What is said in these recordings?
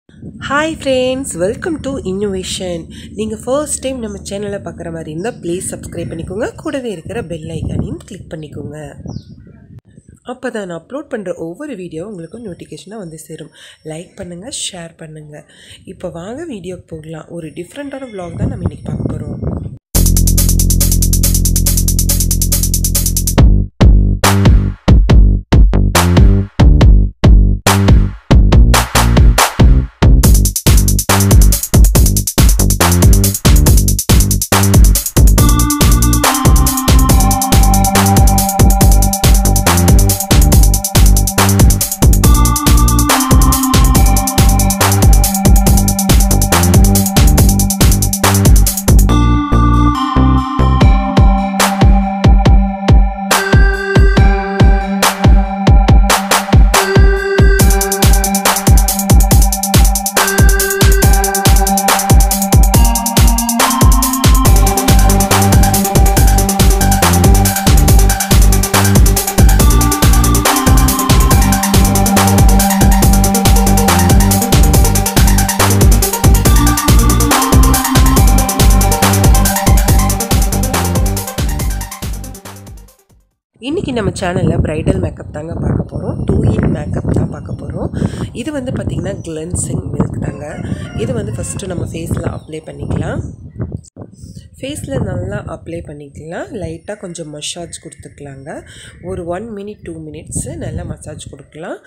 Hi friends, welcome to Innovation. நீங்கள் first time நம்ம சேனலை பார்க்குற மாதிரி இருந்தால் ப்ளீஸ் சப்ஸ்கிரைப் பண்ணிக்கோங்க. கூடவே இருக்கிற பெல் ஐக்கானையும் கிளிக் பண்ணிக்கோங்க. அப்போ தான் நான் அப்லோட் பண்ணுற ஒவ்வொரு வீடியோ உங்களுக்கு நோட்டிஃபிகேஷனாக வந்து சேரும். லைக் பண்ணுங்கள், ஷேர் பண்ணுங்கள். இப்போ வாங்க வீடியோக்கு போகலாம். ஒரு டிஃப்ரெண்ட்டான vlog தான் நம்ம இன்றைக்கி பார்க்க போகிறோம். இன்றைக்கி நம்ம சேனலில் ப்ரைடல் மேக்கப் தாங்க பார்க்க போகிறோம். 2-in மேக்கப் தான் பார்க்க போகிறோம். இது வந்து பார்த்திங்கன்னா கிளென்சிங் மில்க் தாங்க. இது வந்து ஃபஸ்ட்டு நம்ம ஃபேஸில் அப்ளை பண்ணிக்கலாம். ஃபேஸில் நல்லா அப்ளை பண்ணிக்கலாம். லைட்டாக கொஞ்சம் மசாஜ் கொடுத்துக்கலாங்க. ஒரு 1 minute 2 minutes நல்லா மசாஜ் கொடுக்கலாம்.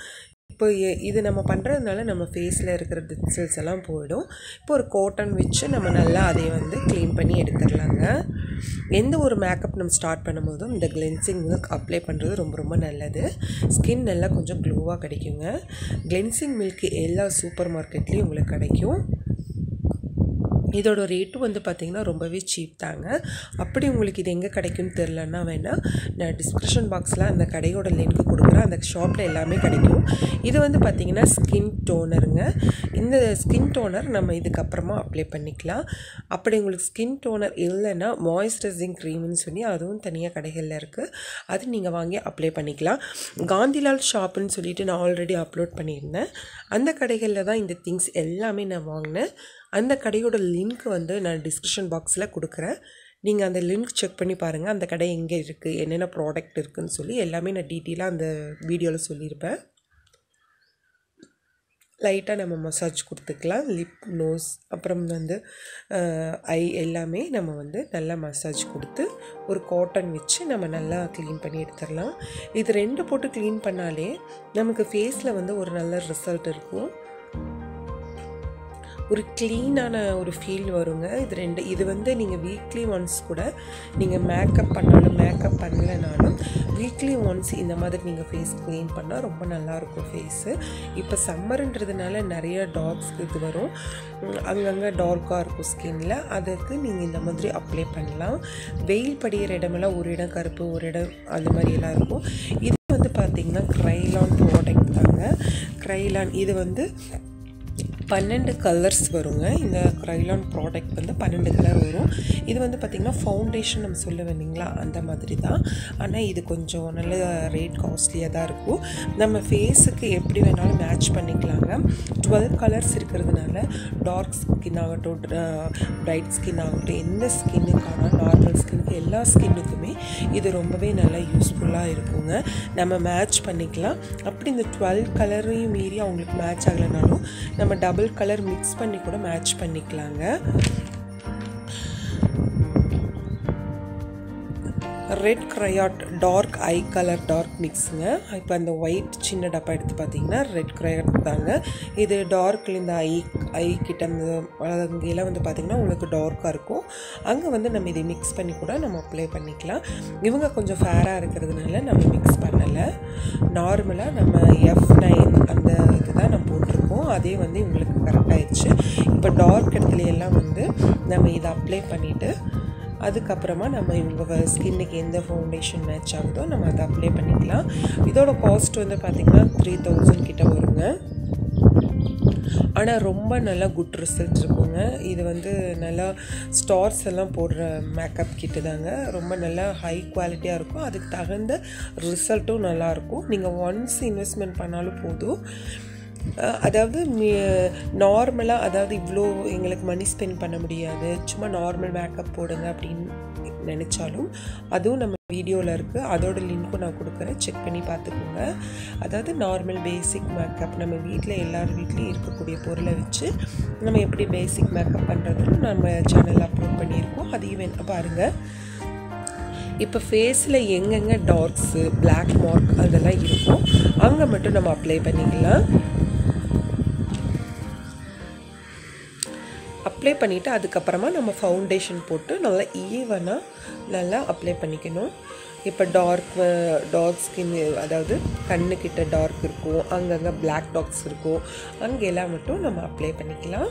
இப்போ இது நம்ம பண்ணுறதுனால நம்ம ஃபேஸில் இருக்கிற டெட் செல்ஸ் எல்லாம் போயிடும். இப்போ ஒரு காட்டன் வச்சு நம்ம நல்லா அதை வந்து க்ளீன் பண்ணி எடுத்துடலாங்க. எந்த ஒரு மேக்கப் நம்ம ஸ்டார்ட் பண்ணும்போதும் இந்த கிளென்சிங் மில்க் அப்ளை பண்ணுறது ரொம்ப ரொம்ப நல்லது. ஸ்கின் நல்லா கொஞ்சம் க்ளோவாக கிடைக்குங்க. கிளென்சிங் மில்க் எல்லா சூப்பர் மார்க்கெட்லேயும் உங்களுக்கு கிடைக்கும். இதோட ரேட்டும் வந்து பார்த்திங்கன்னா ரொம்பவே சீப் தாங்க. அப்படி உங்களுக்கு இது எங்கே கிடைக்கும்னு தெரிலன்னா வேணால் நான் டிஸ்கிரிப்ஷன் பாக்ஸில் அந்த கடையோட லிங்க் கொடுக்குறேன். அந்த ஷாப்பில் எல்லாமே கிடைக்கும். இது வந்து பார்த்திங்கன்னா ஸ்கின் டோனருங்க. இந்த ஸ்கின் டோனர் நம்ம இதுக்கப்புறமா அப்ளை பண்ணிக்கலாம். அப்படி உங்களுக்கு ஸ்கின் டோனர் இல்லைன்னா மாய்ஸ்சரைசிங் க்ரீம்னு சொல்லி அதுவும் தனியாக கடைகளில் இருக்குது. அது நீங்கள் வாங்கி அப்ளை பண்ணிக்கலாம். காந்திலால் ஷாப்புன்னு சொல்லிட்டு நான் ஆல்ரெடி அப்லோட் பண்ணியிருந்தேன். அந்த கடைகளில் தான் இந்த திங்ஸ் எல்லாமே நான் வாங்கினேன். அந்த கடையோட லிங்க் வந்து நான் டிஸ்கிரிப்ஷன் பாக்ஸில் கொடுக்குறேன். நீங்கள் அந்த லிங்க் செக் பண்ணி பாருங்கள். அந்த கடை எங்கே இருக்குது, என்னென்ன ப்ராடக்ட் இருக்குதுன்னு சொல்லி எல்லாமே நான் டீட்டெயிலாக அந்த வீடியோவில் சொல்லியிருப்பேன். லைட்டாக நம்ம மசாஜ் கொடுத்துக்கலாம். லிப், நோஸ், அப்புறம் வந்து ஐ எல்லாமே நம்ம வந்து நல்லா மசாஜ் கொடுத்து ஒரு காட்டன் வச்சு நம்ம நல்லா க்ளீன் பண்ணி எடுத்துடலாம். இது 2 போட்டு க்ளீன் பண்ணாலே நமக்கு ஃபேஸில் வந்து ஒரு நல்ல ரிசல்ட் இருக்கும். ஒரு க்ளீனான ஒரு ஃபீல் வருங்க. இது வந்து நீங்கள் வீக்லி ஒன்ஸ் கூட நீங்கள் மேக்கப் பண்ணாலும் மேக்கப் பண்ணலைனாலும் வீக்லி ஒன்ஸ் இந்த மாதிரி நீங்கள் ஃபேஸ் க்ளீன் பண்ணால் ரொம்ப நல்லாயிருக்கும் ஃபேஸு. இப்போ சம்மருன்றதுனால நிறைய டார்க்ஸ் இது வரும், அங்கங்கே டார்க்காக இருக்கும் ஸ்கின்னில். அதுக்கு நீங்கள் இந்த மாதிரி அப்ளை பண்ணலாம். வெயில் படிகிற இடமெல்லாம் ஒரு இடம் கருப்பு, ஒரு இடம் அது மாதிரியெல்லாம் இருக்கும். இது வந்து பார்த்திங்கன்னா க்ரைலான் ப்ராடக்ட் தாங்க. க்ரைலான் இது வந்து 12 கலர்ஸ் வருங்க. இந்த க்ரைலான் ப்ராடக்ட் வந்து 12 கலர் வரும். இது வந்து பார்த்திங்கன்னா ஃபவுண்டேஷன் நம்ம சொல்ல வேண்டிங்களா அந்த மாதிரி தான். ஆனால் இது கொஞ்சம் நல்ல ரேட் காஸ்ட்லியாக தான் இருக்கும். நம்ம ஃபேஸுக்கு எப்படி வேணாலும் மேட்ச் பண்ணிக்கலாங்க. 12 கலர்ஸ் இருக்கிறதுனால டார்க் ஸ்கின் ஆகட்டும், பிரைட் ஸ்கின் ஆகட்டும், எந்த ஸ்கின்னுக்கான நார்மல் ஸ்கின்னுக்கு எல்லா ஸ்கின்னுக்குமே இது ரொம்பவே நல்லா யூஸ்ஃபுல்லாக இருக்குங்க. நம்ம மேட்ச் பண்ணிக்கலாம். அப்படி இந்த 12 கலரையும் மீறி அவங்களுக்கு மேட்ச் ஆகலைனாலும் நம்ம டபுள் கலர் மிக்ஸ் பண்ணி கூட மேட்ச் பண்ணிக்கலாங்க. ரெட் க்ரையாட் டார்க் ஐ கலர் டார்க் மிக்ஸுங்க. இப்போ அந்த ஒயிட் சின்ன டப்பா எடுத்து பார்த்தீங்கன்னா ரெட் க்ரையாட் தாங்க. இது டார்க்கில் இந்த ஐ கிட்ட அந்த அங்கெல்லாம் வந்து பார்த்திங்கன்னா உங்களுக்கு டார்க்காக இருக்கும். அங்கே வந்து நம்ம இதை மிக்ஸ் பண்ணி கூட நம்ம அப்ளை பண்ணிக்கலாம். இவங்க கொஞ்சம் ஃபேராக இருக்கிறதுனால நம்ம மிக்ஸ் பண்ணலை. நார்மலாக நம்ம F9 அந்த இதுதான் நம்ம போட்டிருக்கோம். அதே வந்து இவங்களுக்கு கரெக்டாகிடுச்சு. இப்போ டார்க் இடத்துல எல்லாம் வந்து நம்ம இதை அப்ளை பண்ணிவிட்டு அதுக்கப்புறமா நம்ம இவங்க ஸ்கின்னுக்கு எந்த ஃபவுண்டேஷன் மேட்ச் ஆகுதோ நம்ம அதை அப்ளை பண்ணிக்கலாம். இதோட காஸ்ட் வந்து பார்த்திங்கன்னா 3000 கிட்ட வருங்க. ஆனால் ரொம்ப நல்லா குட் ரிசல்ட் இருக்குங்க. இது வந்து நல்லா ஸ்டார்ஸ் எல்லாம் போடுற மேக்கப் கிட்டு தாங்க. ரொம்ப நல்லா ஹை குவாலிட்டியாக இருக்கும். அதுக்கு தகுந்த ரிசல்ட்டும் நல்லாயிருக்கும். நீங்கள் ஒன்ஸ் இன்வெஸ்ட்மெண்ட் பண்ணாலும் போதும். அதாவது நார்மலாக, அதாவது இவ்வளோ எங்களுக்கு மணி ஸ்பெண்ட் பண்ண முடியாது, சும்மா நார்மல் மேக்கப் போடுங்க அப்படின்னு நினச்சாலும் அதுவும் நம்ம வீடியோவில் இருக்குது. அதோட லிங்க்கும் நான் கொடுக்குறேன், செக் பண்ணி பார்த்துக்கோங்க. அதாவது நார்மல் பேசிக் மேக்கப் நம்ம வீட்டில் எல்லார் வீட்லேயும் இருக்கக்கூடிய பொருளை வச்சு நம்ம எப்படி பேசிக் மேக்கப் பண்ணுறதுன்னு நம்ம சேனலில் அப்லோட் பண்ணியிருக்கோம். அதையும் பாருங்கள். இப்போ ஃபேஸில் எங்கெங்கே டார்க்ஸு, பிளாக் மார்க் அதெல்லாம் இருக்கும் அங்கே மட்டும் நம்ம அப்ளை பண்ணிக்கலாம். அப்ளை பண்ணிவிட்டு அதுக்கப்புறமா நம்ம ஃபவுண்டேஷன் போட்டு நல்லா ஈவனாக நல்லா அப்ளை பண்ணிக்கணும். இப்போ டார்க் ஸ்கின், அதாவது கண்ணுக்கிட்ட டார்க் இருக்கும், அங்கங்கே பிளாக் டார்க்ஸ் இருக்கும், அங்கெல்லாம் மட்டும் நம்ம அப்ளை பண்ணிக்கலாம்.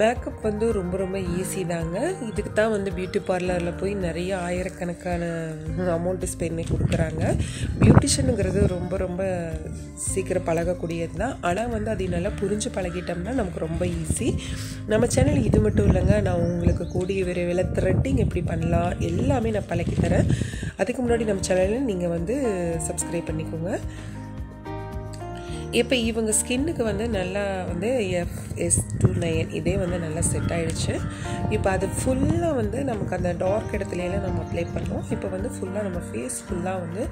மேக்கப் வந்து ரொம்ப ரொம்ப ஈஸி தாங்க. இதுக்கு தான் வந்து பியூட்டி பார்லரில் போய் நிறைய ஆயிரக்கணக்கான அமௌண்ட்டு ஸ்பெண்ட் பண்ணி கொடுக்குறாங்க. பியூட்டிஷனுங்கிறது ரொம்ப ரொம்ப சீக்கிரம் பழகக்கூடியது தான். ஆனால் வந்து அதை நல்லா புரிஞ்சு பழகிட்டோம்னா நமக்கு ரொம்ப ஈஸி. நம்ம சேனல் இது மட்டும் இல்லைங்க, நான் உங்களுக்கு கூடிய விரைவில் த்ரெட்டிங் எப்படி பண்ணலாம் எல்லாமே நான் பழக்கி தரேன். அதுக்கு முன்னாடி நம்ம சேனலில் நீங்கள் வந்து சப்ஸ்கிரைப் பண்ணிக்கோங்க. இப்போ இவங்க ஸ்கின்னுக்கு வந்து நல்லா வந்து FS29 இதே வந்து நல்லா செட் ஆகிடுச்சு. இப்போ அது ஃபுல்லாக வந்து நமக்கு அந்த டார்க் இடத்துலலாம் நம்ம அப்ளை பண்ணோம். இப்போ வந்து ஃபுல்லாக நம்ம ஃபேஸ் ஃபுல்லாக வந்து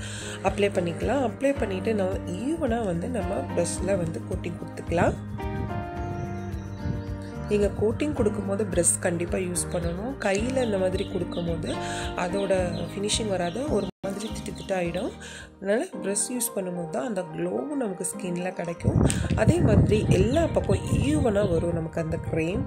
அப்ளை பண்ணிக்கலாம். அப்ளை பண்ணிவிட்டு நம்ம ஈவனாக வந்து நம்ம ப்ரஷ்ஷில் வந்து கோட்டிங் கொடுத்துக்கலாம். நீங்கள் கோட்டிங் கொடுக்கும்போது ப்ரஷ் கண்டிப்பாக யூஸ் பண்ணணும். கையில் இந்த மாதிரி கொடுக்கும்போது அதோட ஃபினிஷிங் வராது, ஒரு மாதிரி திட்டாகிடும். அதனால் ப்ரஷ் யூஸ் பண்ணும்போது தான் அந்த க்ளோவும் நமக்கு ஸ்கின்னில் கிடைக்கும். அதே மாதிரி எல்லா பக்கம் ஈவனாக வரும் நமக்கு அந்த க்ரீம்.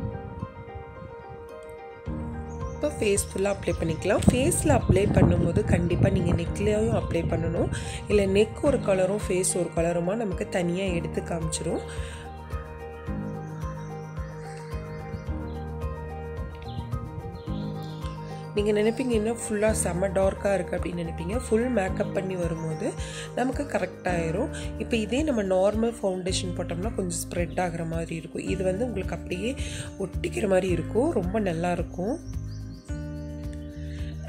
இப்போ ஃபேஸ் ஃபுல்லாக அப்ளை பண்ணிக்கலாம். ஃபேஸில் அப்ளை பண்ணும்போது கண்டிப்பாக நீங்கள் நெக்லேயும் அப்ளை பண்ணணும். இல்லை நெக் ஒரு கலரும் ஃபேஸ் ஒரு கலருமா நமக்கு தனியாக எடுத்து காமிச்சிரும். நீங்கள் நினைப்பீங்க இன்னும் ஃபுல்லாக செம்ம டார்க்காக இருக்குது அப்படின்னு நினைப்பீங்க. ஃபுல் மேக்கப் பண்ணி வரும்போது நமக்கு கரெக்டாகிடும். இப்போ இதே நம்ம நார்மல் ஃபவுண்டேஷன் போட்டோம்னா கொஞ்சம் ஸ்ப்ரெட் ஆகிற மாதிரி இருக்கும். இது வந்து உங்களுக்கு அப்படியே ஒட்டிக்கிற மாதிரி இருக்கும், ரொம்ப நல்லாயிருக்கும்.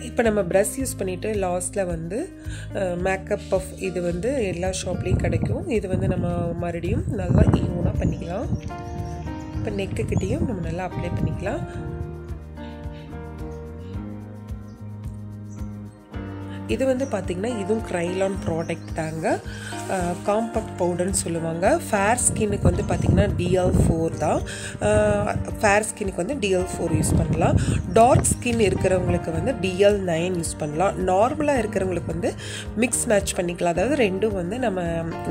இப்போ நம்ம ப்ரஷ் யூஸ் பண்ணிவிட்டு லாஸ்ட்டில் வந்து மேக்கப் பஃப் இது வந்து எல்லா ஷாப்லேயும் கிடைக்கும். இது வந்து நம்ம மறுபடியும் நல்லா ஈவனாக பண்ணிக்கலாம். இப்போ நெக்குக்கிட்டேயும் நம்ம நல்லா அப்ளை பண்ணிக்கலாம். இது வந்து பார்த்திங்கன்னா இதுவும் க்ரைலான் ப்ராடக்ட் தாங்க. காம்பேக்ட் பவுடர்னு சொல்லுவாங்க. ஃபேர் ஸ்கின்னுக்கு வந்து பார்த்திங்கன்னா DL4 தான். ஃபேர் ஸ்கின்னுக்கு வந்து DL4 யூஸ் பண்ணலாம். டார்க் ஸ்கின் இருக்கிறவங்களுக்கு வந்து DL9 யூஸ் பண்ணலாம். நார்மலாக இருக்கிறவங்களுக்கு வந்து மிக்ஸ் மேட்ச் பண்ணிக்கலாம். அதாவது ரெண்டும் வந்து நம்ம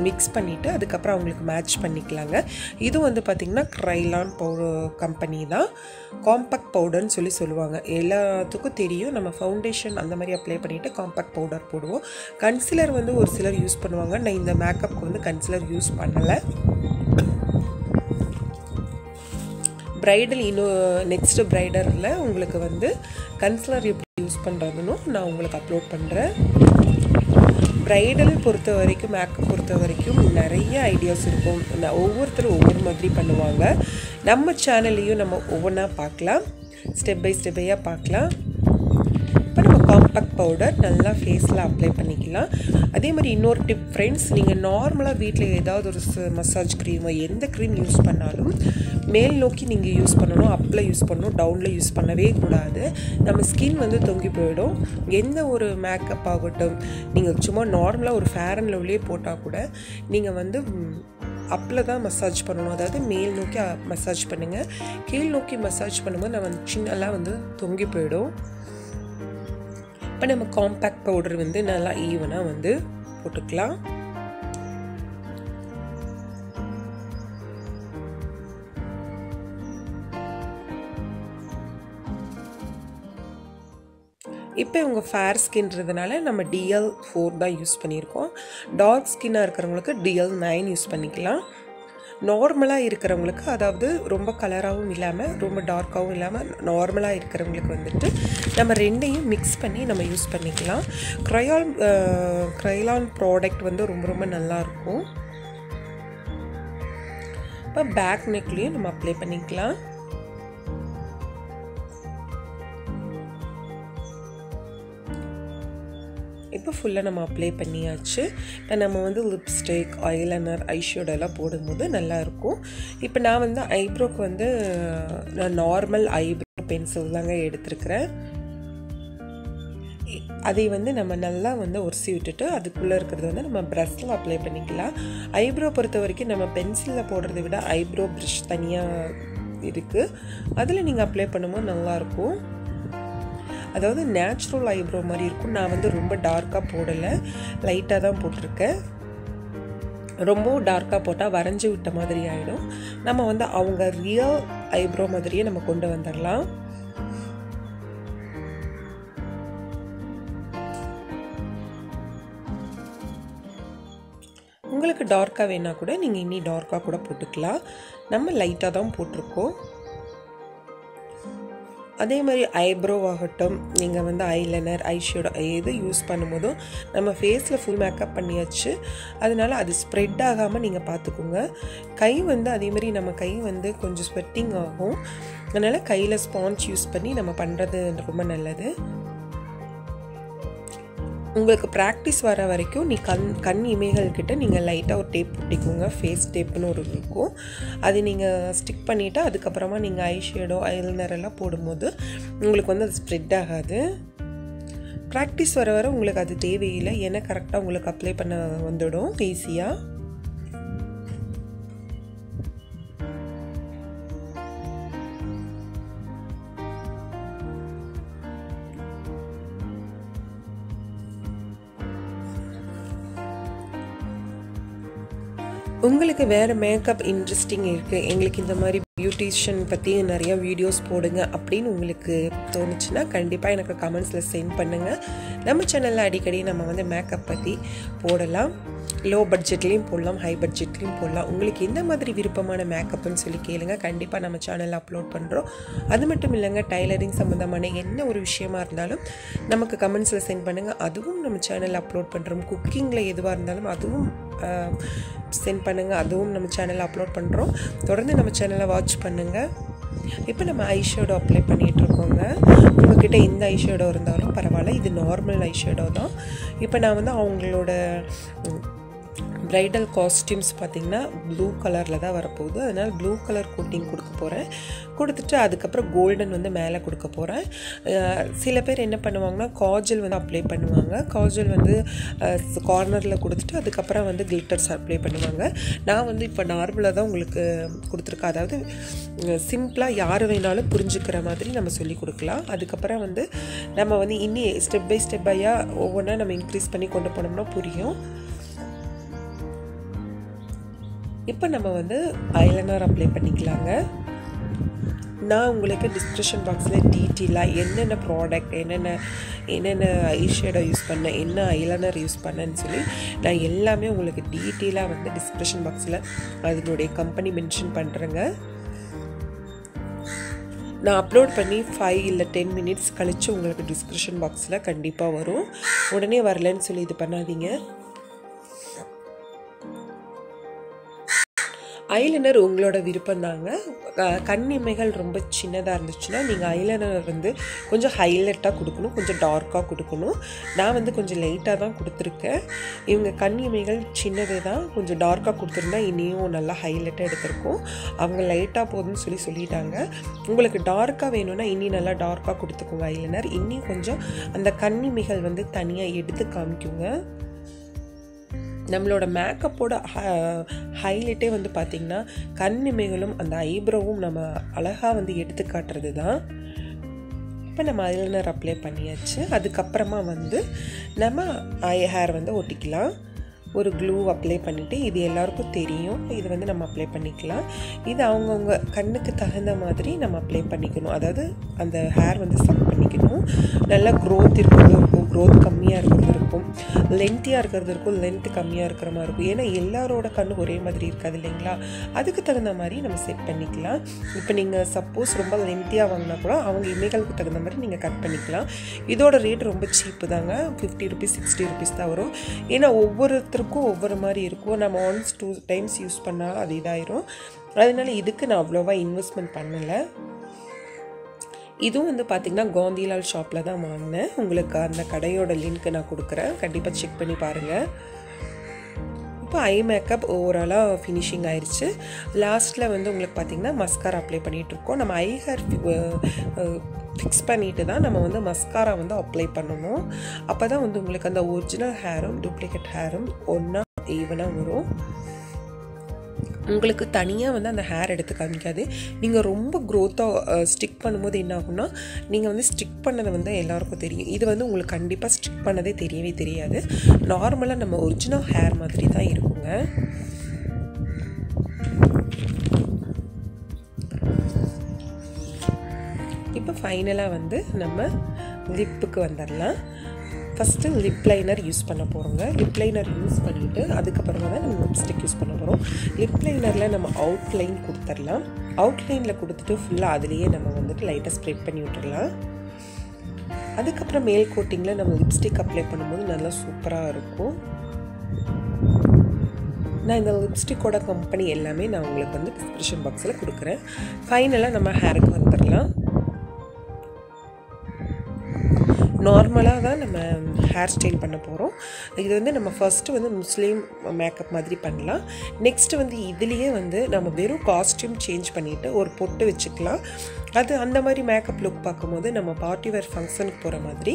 மிக்ஸ் பண்ணிவிட்டு அதுக்கப்புறம் அவங்களுக்கு மேட்ச் பண்ணிக்கலாங்க. இது வந்து பார்த்திங்கன்னா க்ரைலான் கம்பெனி தான். காம்பேக்ட் பவுடர்னு சொல்லுவாங்க. எல்லாத்துக்கும் தெரியும். நம்ம ஃபவுண்டேஷன் அந்த மாதிரி அப்ளை பண்ணிவிட்டு காம்பேக்ட் பவுடர் போடுவோம். கன்சிலர் வந்து ஒரு சிலர் யூஸ் பண்ணுவாங்க. நான் இந்த மேக்கப்புக்கு வந்து கன்சிலர் யூஸ் பண்ணலை. பிரைடல் நெக்ஸ்ட் பிரைடரில் உங்களுக்கு வந்து கன்சிலர் எப்படி யூஸ் பண்ணுறதுன்னு நான் உங்களுக்கு அப்லோட் பண்ணுறேன். பிரைடல் பொறுத்த வரைக்கும், மேக்கப் பொறுத்த வரைக்கும் நிறைய ஐடியாஸ் இருக்கும். ஒவ்வொருத்தரும் ஒவ்வொரு மாதிரி பண்ணுவாங்க. நம்ம சேனல்லையும் நம்ம ஒவ்வொன்றா பார்க்கலாம், ஸ்டெப் பை ஸ்டெப்பையாக பார்க்கலாம். இப்போ நம்ம காம்பேக்ட் பவுடர் நல்லா ஃபேஸில் அப்ளை பண்ணிக்கலாம். அதே மாதிரி இன்னொரு டிப் ஃப்ரெண்ட்ஸ், நீங்கள் நார்மலாக வீட்டில் ஏதாவது ஒரு மசாஜ் க்ரீமோ எந்த க்ரீம் யூஸ் பண்ணாலும் மேல் நோக்கி நீங்கள் யூஸ் பண்ணணும், அப்பில் யூஸ் பண்ணணும், டவுனில் யூஸ் பண்ணவே கூடாது. நம்ம ஸ்கின் வந்து தொங்கி போயிடும். எந்த ஒரு மேக்கப் ஆகட்டும், நீங்கள் சும்மா நார்மலாக ஒரு ஃபேர் அண்ட் லவ்லியே போட்டால் கூட நீங்கள் வந்து அப்பில் தான் மசாஜ் பண்ணணும். அதாவது மேல் நோக்கி மசாஜ் பண்ணுங்கள். கீழ் நோக்கி மசாஜ் பண்ணும்போது நம்ம சின்னலாம் வந்து தொங்கி போயிடும். இப்போ நம்ம காம்பேக்ட் பவுடர் வந்து நல்லா ஈவனாக வந்து போட்டுக்கலாம். இப்போ இவங்க ஃபேர் ஸ்கின்றதுனால நம்ம DL4 தான் யூஸ் பண்ணியிருக்கோம். டார்க் ஸ்கின்னாக இருக்கிறவங்களுக்கு DL9 யூஸ் பண்ணிக்கலாம். நார்மலாக இருக்கிறவங்களுக்கு, அதாவது ரொம்ப கலராகவும் இல்லாமல் ரொம்ப டார்க்காகவும் இல்லாமல் நார்மலாக இருக்கிறவங்களுக்கு வந்துட்டு நம்ம ரெண்டையும் மிக்ஸ் பண்ணி நம்ம யூஸ் பண்ணிக்கலாம். க்ரைலான் ப்ராடக்ட் வந்து ரொம்ப ரொம்ப நல்லாயிருக்கும். இப்போ பேக் நெக்லேயும் நம்ம அப்ளை பண்ணிக்கலாம். இப்போ ஃபுல்லாக நம்ம அப்ளை பண்ணியாச்சு. இப்போ நம்ம வந்து லிப்ஸ்டிக், ஐலைனர், ஐஷேடோலாம் போடும்போது நல்லாயிருக்கும். இப்போ நான் வந்து ஐப்ரோக்கு வந்து நான் நார்மல் ஐப்ரோ பென்சில் தாங்க எடுத்துருக்கிறேன். அதை வந்து நம்ம நல்லா வந்து உரசி விட்டுட்டு அதுக்குள்ளே இருக்கிறது வந்து நம்ம ப்ரஷ்ஷில் அப்ளை பண்ணிக்கலாம். ஐப்ரோ பொறுத்த வரைக்கும் நம்ம பென்சிலில் போடுறத விட ஐப்ரோ ப்ரஷ் தனியாக இருக்குது, அதில் நீங்கள் அப்ளை பண்ணும்போது நல்லாயிருக்கும். அதாவது நேச்சுரல் ஐப்ரோ மாதிரி இருக்கும். நான் வந்து ரொம்ப டார்க்காக போடலை, லைட்டாக தான் போட்டிருக்கேன். ரொம்ப டார்க்காக போட்டால் வரைஞ்சி விட்ட மாதிரி ஆகிடும். நம்ம வந்து அவங்க ரியல் ஐப்ரோ மாதிரியே நம்ம கொண்டு வந்துடலாம். உங்களுக்கு டார்க்காக வேணால் கூட நீங்கள் இன்னி டார்க்காக கூட போட்டுக்கலாம். நம்ம லைட்டாக தான் போட்டிருக்கோம். அதே மாதிரி ஐப்ரோ ஆகட்டும், நீங்கள் வந்து ஐலைனர், ஐஷேடோ எது யூஸ் பண்ணும்போதும் நம்ம ஃபேஸில் ஃபுல் மேக்கப் பண்ணியாச்சு. அதனால் அது ஸ்ப்ரெட் ஆகாமல் நீங்கள் பார்த்துக்கோங்க. கை வந்து அதேமாதிரி நம்ம கை வந்து கொஞ்சம் ஸ்வெட்டிங் ஆகும். அதனால் கையில் ஸ்பாஞ்ச் யூஸ் பண்ணி நம்ம பண்ணுறது ரொம்ப நல்லது. உங்களுக்கு ப்ராக்டிஸ் வர வரைக்கும் நீ கண் இமைகள்கிட்ட நீங்கள் லைட்டாக ஒரு டேப் ஒட்டிக்கோங்க. ஃபேஸ் டேப்புன்னு ஒரு இருக்கும், அது நீங்கள் ஸ்டிக் பண்ணிவிட்டு அதுக்கப்புறமா நீங்கள் ஐஷேடோ, ஐலைனர் எல்லாம் போடும்போது உங்களுக்கு வந்து அது ஸ்ப்ரெட் ஆகாது. ப்ராக்டிஸ் வர வர உங்களுக்கு அது தேவையில்லை, ஏன்னா கரெக்டாக உங்களுக்கு அப்ளை பண்ண வந்துடும் ஈஸியாக. உங்களுக்கு வேறு மேக்கப் இன்ட்ரெஸ்டிங் இருக்குது, எங்களுக்கு இந்த மாதிரி பியூட்டிஷியன் பற்றி நிறைய வீடியோஸ் போடுங்க அப்படின்னு உங்களுக்கு தோணுச்சுன்னா கண்டிப்பாக எனக்கு கமெண்ட்ஸில் சென்ட் பண்ணுங்கள். நம்ம சேனலில் அடிக்கடி நம்ம வந்து மேக்கப் பற்றி போடலாம். லோ பட்ஜெட்லேயும் போடலாம், ஹை பட்ஜெட்லேயும் போடலாம். உங்களுக்கு எந்த மாதிரி விருப்பமான மேக்கப்னு சொல்லி கேளுங்க, கண்டிப்பாக நம்ம சேனலில் அப்லோட் பண்ணுறோம். அது மட்டும் இல்லைங்க, டைலரிங் சம்மந்தமான என்ன ஒரு விஷயமா இருந்தாலும் நமக்கு கமெண்ட்ஸில் சென்ட் பண்ணுங்கள், அதுவும் நம்ம சேனலில் அப்லோட் பண்ணுறோம். குக்கிங்கில் எதுவாக இருந்தாலும் அதுவும் சென்ட் பண்ணுங்கள், அதுவும் நம்ம சேனலில் அப்லோட் பண்ணுறோம். தொடர்ந்து நம்ம சேனலை வாட்ச் பண்ணுங்கள். இப்போ நம்ம ஐஷேடோ அப்ளை பண்ணிகிட்ருக்கோங்க. உங்கள்கிட்ட எந்த ஐஷேடோ இருந்தாலும் பரவாயில்ல, இது நார்மல் ஐஷேடோ தான். இப்போ நான் வந்து அவங்களோட ப்ரைடல் காஸ்டியூம்ஸ் பார்த்திங்கன்னா ப்ளூ கலரில் தான் வரப்போகுது. அதனால் ப்ளூ கலர் கோட்டிங் கொடுக்க போகிறேன். கொடுத்துட்டு அதுக்கப்புறம் கோல்டன் வந்து மேலே கொடுக்க போகிறேன். சில பேர் என்ன பண்ணுவாங்கன்னா காஜல் வந்து அப்ளை பண்ணுவாங்க. காஜல் வந்து கார்னரில் கொடுத்துட்டு அதுக்கப்புறம் வந்து கிளிட்டர்ஸ் அப்ளை பண்ணுவாங்க. நான் வந்து இப்போ நார்மலாக தான் உங்களுக்கு கொடுத்துருக்கேன். அதாவது சிம்பிளாக யார் வேணாலும் புரிஞ்சுக்கிற மாதிரி நம்ம சொல்லி கொடுக்கலாம். அதுக்கப்புறம் வந்து நம்ம வந்து இன்னி ஸ்டெப் பை ஸ்டெப்பாக ஒவ்வொன்றா நம்ம இன்க்ரீஸ் பண்ணி கொண்டு போனோம்னா புரியும். இப்போ நம்ம வந்து ஐலைனர் அப்ளை பண்ணிக்கலாங்க. நான் உங்களுக்கு டிஸ்கிரிப்ஷன் பாக்ஸில் டீட்டெயிலாக என்னென்ன ப்ராடக்ட், என்னென்ன ஐஷேடோ யூஸ் பண்ணேன், என்ன ஐலைனர் யூஸ் பண்ணேன்னு சொல்லி நான் எல்லாமே உங்களுக்கு டீட்டெயிலாக வந்து டிஸ்கிரிப்ஷன் பாக்ஸில் அதனுடைய கம்பெனி மென்ஷன் பண்ணுறேங்க. நான் அப்லோட் பண்ணி 5 இல்லை 10 மினிட்ஸ் கழித்து உங்களுக்கு டிஸ்கிரிப்ஷன் பாக்ஸில் கண்டிப்பாக வரும். உடனே வரலன்னு சொல்லி இது பண்ணாதீங்க. ஐலைனர் உங்களோட விருப்பம் தாங்க. கண் இமைகள் ரொம்ப சின்னதாக இருந்துச்சுன்னா நீங்கள் ஐலைனர் வந்து கொஞ்சம் ஹைலைட்டாக கொடுக்கணும், கொஞ்சம் டார்க்காக கொடுக்கணும். நான் வந்து கொஞ்சம் லைட்டாக தான் கொடுத்துருக்கேன். இவங்க கண் இமைகள் சின்னது தான், கொஞ்சம் டார்க்காக கொடுத்துருந்தா இனியும் நல்லா ஹைலைட்டாக எடுத்திருக்கும். அவங்க லைட்டாக போதும்னு சொல்லிட்டாங்க. உங்களுக்கு டார்க்காக வேணும்னா இன்னி நல்லா டார்க்காக கொடுத்துக்கோங்க ஐலைனர். இன்னி கொஞ்சம் அந்த கண் இமைகள் வந்து தனியாக எடுத்து காமிக்குங்க. நம்மளோட மேக்கப்போட ஹைலைட்டே வந்து பார்த்திங்கன்னா கண் இமைகளும் அந்த ஐப்ரோவும் நம்ம அழகாக வந்து எடுத்து காட்டுறது தான். இப்போ நம்ம ஐலைனர் அப்ளை பண்ணியாச்சு. அதுக்கப்புறமா வந்து நம்ம ஐ ஹேர் வந்து ஒட்டிக்கலாம். ஒரு க்ளூ அப்ளை பண்ணிவிட்டு, இது எல்லாருக்கும் தெரியும், இது வந்து நம்ம அப்ளை பண்ணிக்கலாம். இது அவங்கவுங்க கண்ணுக்கு தகுந்த மாதிரி நம்ம அப்ளை பண்ணிக்கணும். அதாவது அந்த ஹேர் வந்து சக் பண்ணிக்கணும். நல்லா க்ரோத் இருக்கிறது இருக்கும், க்ரோத் கம்மியாக இருக்கிறது இருக்கும், லென்த்தியாக இருக்கிறது இருக்கும், லென்த்து கம்மியாக இருக்கிற மாதிரி இருக்கும். ஏன்னா எல்லாரோட கண்ணு ஒரே மாதிரி இருக்காது இல்லைங்களா, அதுக்கு தகுந்த மாதிரி நம்ம செட் பண்ணிக்கலாம். இப்போ நீங்கள் சப்போஸ் ரொம்ப லென்த்தியாக வாங்கினா கூட அவங்க இமைகளுக்கு தகுந்த மாதிரி நீங்கள் கட் பண்ணிக்கலாம். இதோட ரேட் ரொம்ப சீப்பு தாங்க, 50 ருபீஸ் 60 ருபீஸ் தான் வரும். ஏன்னா ஒவ்வொருத்தருக்கும் ஒவ்வொரு மாதிரி இருக்கும். நம்ம 1-2 டைம்ஸ் யூஸ் பண்ணால் அது இதாயிரும். அதனால இதுக்கு நான் அவ்வளோவா இன்வெஸ்ட்மெண்ட் பண்ணலை. இதுவும் வந்து பார்த்திங்கன்னா காந்திலால் ஷாப்பில் தான் வாங்கினேன். உங்களுக்கு அந்த கடையோட லிங்க் நான் கொடுக்குறேன், கண்டிப்பாக செக் பண்ணி பாருங்கள். இப்போ ஐ மேக்கப் ஓவராலாக ஃபினிஷிங் ஆயிடுச்சு. லாஸ்ட்டில் வந்து உங்களுக்கு பார்த்திங்கன்னா மஸ்காரா அப்ளை பண்ணிகிட்ருக்கோம். நம்ம ஐ ஹேர் ஃபிக்ஸ் பண்ணிட்டு தான் நம்ம வந்து மஸ்காரா வந்து அப்ளை பண்ணணும். அப்போ தான் வந்து உங்களுக்கு அந்த ஒரிஜினல் ஹேரும் டூப்ளிகேட் ஹேரும் ஒன்றா ஈவனாக வரும். உங்களுக்கு தனியாக வந்து அந்த ஹேர் எடுத்து காமிக்காது. நீங்கள் ரொம்ப க்ரோத்தாக ஸ்டிக் பண்ணும்போது என்ன ஆகும்னா, நீங்கள் வந்து ஸ்டிக் பண்ணதை வந்து எல்லாருக்கும் தெரியும். இது வந்து உங்களுக்கு கண்டிப்பாக ஸ்டிக் பண்ணதே தெரியவே தெரியாது. நார்மலாக நம்ம ஒரிஜினல் ஹேர் மாதிரி தான் இருக்குங்க. இப்போ ஃபைனலாக வந்து நம்ம லிப்புக்கு வந்துடலாம். ஃபஸ்ட்டு லிப் லைனர் யூஸ் பண்ண போகிறோங்க. லிப் லைனர் யூஸ் பண்ணிவிட்டு அதுக்கப்புறமா தான் நம்ம லிப்ஸ்டிக் யூஸ் பண்ண போகிறோம். லிப் லைனரில் நம்ம அவுட்லைன் கொடுத்துடலாம். அவுட்லைனில் கொடுத்துட்டு ஃபுல்லாக அதுலேயே நம்ம வந்துட்டு லைட்டாக ஸ்ப்ரெட் பண்ணி விட்டுடலாம். அதுக்கப்புறம் மேல் கோட்டிங்கில் நம்ம லிப்ஸ்டிக் அப்ளை பண்ணும்போது நல்லா சூப்பராக இருக்கும். நான் இந்த லிப்ஸ்டிக்கோட கம்பெனி எல்லாமே நான் உங்களுக்கு வந்து டிஸ்கிரிப்ஷன் பாக்ஸில் கொடுக்குறேன். ஃபைனலாக நம்ம ஹேருக்கு வந்துடலாம். நார்மலாக தான் நம்ம ஹேர் ஸ்டைல் பண்ண போகிறோம். இது வந்து நம்ம ஃபஸ்ட்டு வந்து முஸ்லீம் மேக்கப் மாதிரி பண்ணலாம். நெக்ஸ்ட்டு வந்து இதுலேயே வந்து நம்ம வெறும் காஸ்டியூம் சேஞ்ச் பண்ணிவிட்டு ஒரு பொட்டு வச்சுக்கலாம். அது அந்த மாதிரி மேக்கப் லுக் பார்க்கும்போது நம்ம பார்ட்டி வேர் ஃபங்க்ஷனுக்கு போகிற மாதிரி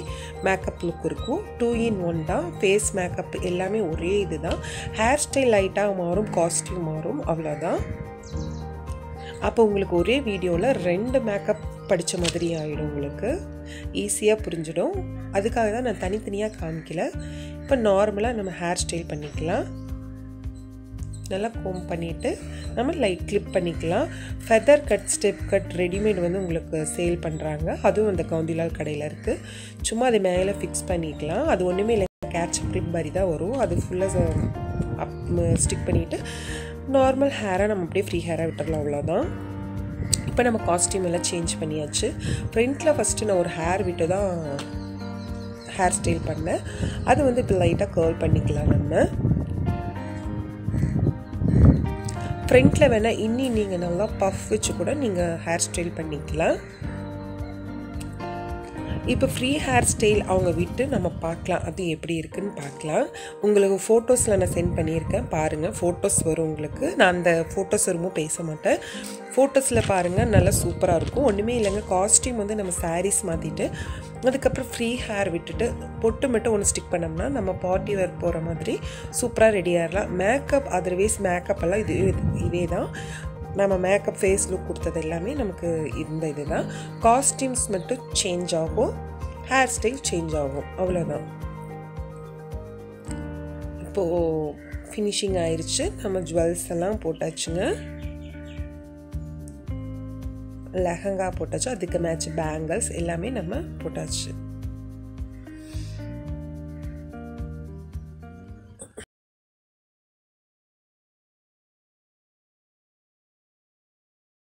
மேக்கப் லுக் இருக்கும். 2 in 1 தான். ஃபேஸ் மேக்கப் எல்லாமே ஒரே இது தான். ஹேர் ஸ்டைல் லைட்டாக மாறும், காஸ்டியூம் மாறும், அவ்வளோதான். அப்போ உங்களுக்கு ஒரே வீடியோவில் 2 மேக்கப் படித்த மாதிரி ஆகிடும். உங்களுக்கு ஈஸியாக புரிஞ்சிடும். அதுக்காக தான் நான் தனித்தனியாக காமிக்கல. இப்போ நார்மலாக நம்ம ஹேர் ஸ்டைல் பண்ணிக்கலாம். நல்லா கோம் பண்ணிவிட்டு நம்ம லைட் கிளிப் பண்ணிக்கலாம். Feather cut, step cut readymade வந்து உங்களுக்கு சேல் பண்ணுறாங்க. அதுவும் அந்த காந்திலால் கடையில் இருக்குது. சும்மா அது மேலே ஃபிக்ஸ் பண்ணிக்கலாம். அது ஒன்றுமே இல்லை, கேட்சப் கிளிப் மாதிரி தான் வரும். அது ஃபுல்லாக ஸ்டிக் பண்ணிவிட்டு நார்மல் ஹேரை நம்ம அப்படியே ஃப்ரீ ஹேராக விட்டுடலாம், அவ்வளோதான். இப்போ நம்ம காஸ்டியூம் எல்லாம் சேஞ்ச் பண்ணியாச்சு. ஃப்ரண்ட்டில் ஃபஸ்ட்டு நான் ஒரு ஹேர் விட்டு தான் ஹேர் ஸ்டைல் பண்ணேன். அது வந்து இப்போ லைட்டாக கர்ல் பண்ணிக்கலாம். நம்ம ஃப்ரண்ட்டில் வேணால் நீங்கள் நல்லா பஃப் வச்சு கூட நீங்கள் ஹேர் ஸ்டைல் பண்ணிக்கலாம். இப்போ ஃப்ரீ ஹேர் ஸ்டைல் அவங்க விட்டு நம்ம பார்க்கலாம், அது எப்படி இருக்குதுன்னு பார்க்கலாம். உங்களுக்கு ஃபோட்டோஸில் நான் சென்ட் பண்ணியிருக்கேன், பாருங்கள். ஃபோட்டோஸ் வரும் உங்களுக்கு. நான் அந்த ஃபோட்டோஸ் வருமோ பேச மாட்டேன். ஃபோட்டோஸில் பாருங்கள், நல்லா சூப்பராக இருக்கும். ஒன்றுமே இல்லைங்க, காஸ்டியூம் வந்து நம்ம சாரீஸ் மாற்றிட்டு அதுக்கப்புறம் ஃப்ரீ ஹேர் விட்டுட்டு பொட்டு மட்டும் ஒன்று ஸ்டிக் பண்ணோம்னா நம்ம பார்ட்டி வேர் போகிற மாதிரி சூப்பராக ரெடி ஆகிடலாம். மேக்கப் அதர்வைஸ் மேக்கப் எல்லாம் இதே தான். நம்ம மேக்கப் ஃபேஸ் லுக் கொடுத்தது எல்லாமே நமக்கு இந்த இது தான். காஸ்டியூம்ஸ் மட்டும் சேஞ்ச் ஆகும், ஹேர் ஸ்டைல் சேஞ்ச் ஆகும், அவ்வளோதான். இப்போது ஃபினிஷிங் ஆயிடுச்சு. நம்ம ஜுவல்ஸ் எல்லாம் போட்டாச்சுங்க. லெஹங்கா போட்டாச்சு, அதுக்கு மேட்ச் பேங்கிள்ஸ் எல்லாமே நம்ம போட்டாச்சு.